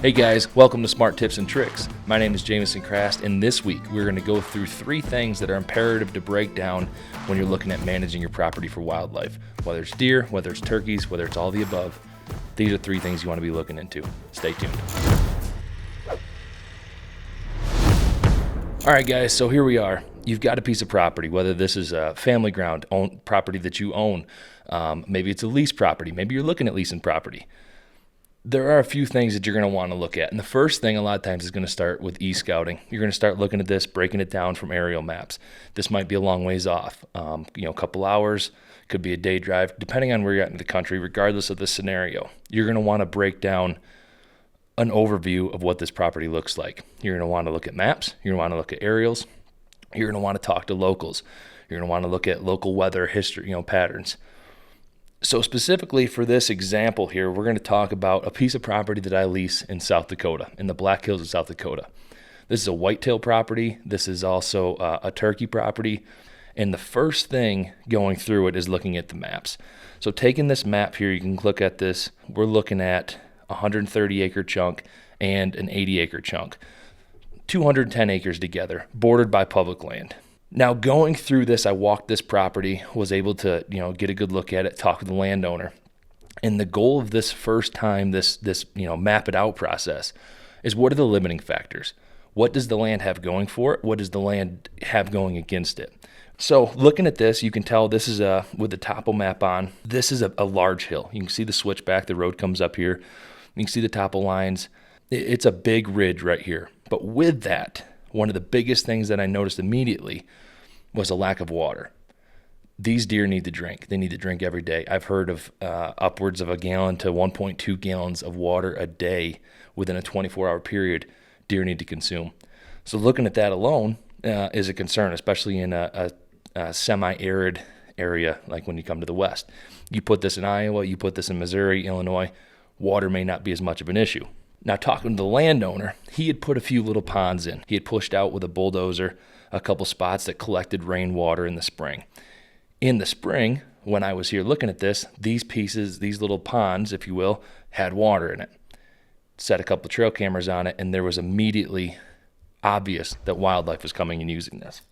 Hey guys, welcome to Smart Tips and Tricks. My name is Jamieson Crast, and this week we're going to go through 3 things that are imperative to break down when you're looking at managing your property for wildlife. Whether it's deer, whether it's turkeys, whether it's all the above, these are 3 things you want to be looking into. Stay tuned. All right guys, so here we are. You've got a piece of property, whether this is a family ground, property that you own, maybe it's a lease property, maybe you're looking at leasing property. There are a few things that you're going to want to look at. And the first thing a lot of times is going to start with e-scouting. You're going to start looking at this, breaking it down from aerial maps. This might be a long ways off, a couple hours, could be a day drive, depending on where you're at in the country, regardless of the scenario. You're going to want to break down an overview of what this property looks like. You're going to want to look at maps. You're going to want to look at aerials. You're going to want to talk to locals. You're going to want to look at local weather history, patterns. So specifically for this example here, we're going to talk about a piece of property that I lease in South Dakota, in the Black Hills of South Dakota. This is a whitetail property. This is also a turkey property. And the first thing going through it is looking at the maps. So taking this map here, you can look at this. We're looking at a 130 acre chunk and an 80 acre chunk, 210 acres together, bordered by public land. Now, going through this, I walked this property, was able to, get a good look at it, talk with the landowner. And the goal of this first time, this map it out process is, what are the limiting factors? What does the land have going for it? What does the land have going against it? So looking at this, you can tell this is with the topo map on, this is a large hill. You can see the switchback, the road comes up here. You can see the topo lines. It's a big ridge right here. But with that, one of the biggest things that I noticed immediately was a lack of water. These deer need to drink. They need to drink every day. I've heard of upwards of a gallon to 1.2 gallons of water a day within a 24-hour period deer need to consume. So looking at that alone is a concern, especially in a semi-arid area like when you come to the west. You put this in Iowa, you put this in Missouri, Illinois, water may not be as much of an issue. Now, talking to the landowner, he had put a few little ponds in. He had pushed out with a bulldozer a couple spots that collected rainwater in the spring. In the spring, when I was here looking at this, these pieces, these little ponds, if you will, had water in it. Set a couple trail cameras on it, and there was immediately obvious that wildlife was coming and using this.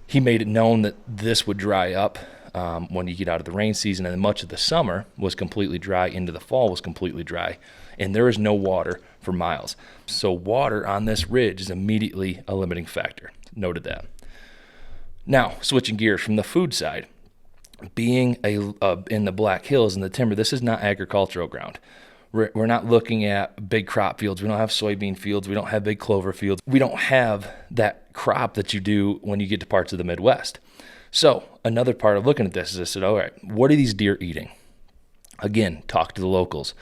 He made it known that this would dry up when you get out of the rain season, and much of the summer was completely dry, into the fall was completely dry, and there is no water for miles. So water on this ridge is immediately a limiting factor. Noted that. Now, switching gears from the food side, being in the Black Hills and the timber, this is not agricultural ground. We're not looking at big crop fields. We don't have soybean fields. We don't have big clover fields. We don't have that crop that you do when you get to parts of the Midwest. So another part of looking at this is I said, all right, what are these deer eating? Again, talk to the locals.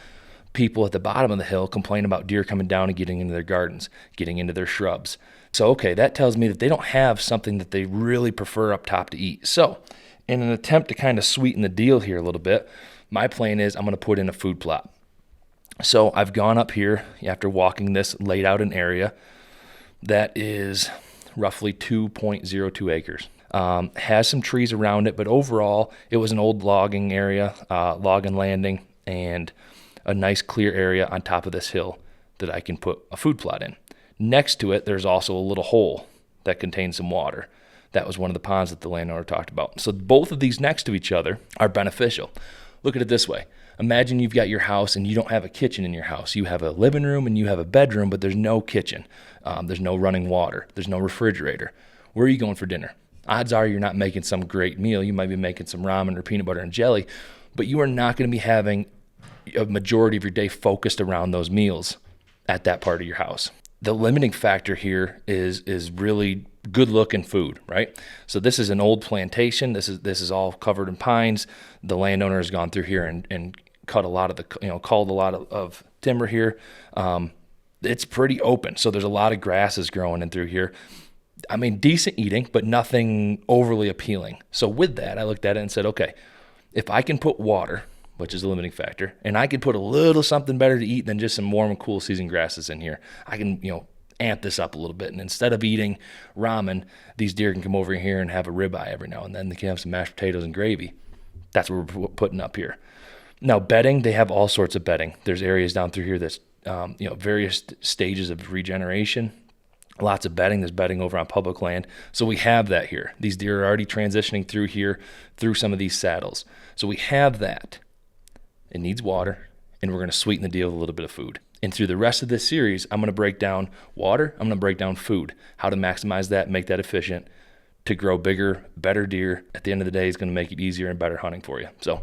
People at the bottom of the hill complain about deer coming down and getting into their gardens, getting into their shrubs. So, okay, that tells me that they don't have something that they really prefer up top to eat. So in an attempt to kind of sweeten the deal here a little bit, my plan is I'm going to put in a food plot. So I've gone up here after walking this, laid out an area that is roughly 2.02 acres. Has some trees around it, but overall it was an old logging area, logging landing, and a nice clear area on top of this hill that I can put a food plot in. Next to it, there's also a little hole that contains some water. That was one of the ponds that the landowner talked about. So both of these next to each other are beneficial. Look at it this way. Imagine you've got your house and you don't have a kitchen in your house. You have a living room and you have a bedroom, but there's no kitchen. There's no running water. There's no refrigerator. Where are you going for dinner? Odds are you're not making some great meal. You might be making some ramen or peanut butter and jelly, but you are not going to be having a majority of your day focused around those meals at that part of your house. The limiting factor here is really good looking food, right? So this is an old plantation. This is all covered in pines. The landowner has gone through here and cut a lot of culled a lot of timber here. It's pretty open, so there's a lot of grasses growing in through here. I mean, decent eating, but nothing overly appealing. So with that, I looked at it and said, okay, if I can put water, which is a limiting factor, and I could put a little something better to eat than just some warm and cool season grasses in here, I can, amp this up a little bit. And instead of eating ramen, these deer can come over here and have a ribeye every now and then. They can have some mashed potatoes and gravy. That's what we're putting up here. Now, bedding, they have all sorts of bedding. There's areas down through here that's various stages of regeneration. Lots of bedding. There's bedding over on public land. So we have that here. These deer are already transitioning through here, through some of these saddles. So we have that. It needs water, and we're going to sweeten the deal with a little bit of food. And through the rest of this series, I'm going to break down water. I'm going to break down food, how to maximize that, make that efficient to grow bigger, better deer. At the end of the day, it's going to make it easier and better hunting for you. So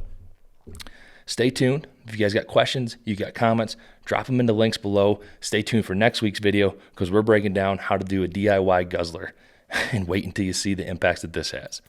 stay tuned. If you guys got questions, you got comments, drop them into links below. Stay tuned for next week's video because we're breaking down how to do a DIY guzzler and wait until you see the impacts that this has.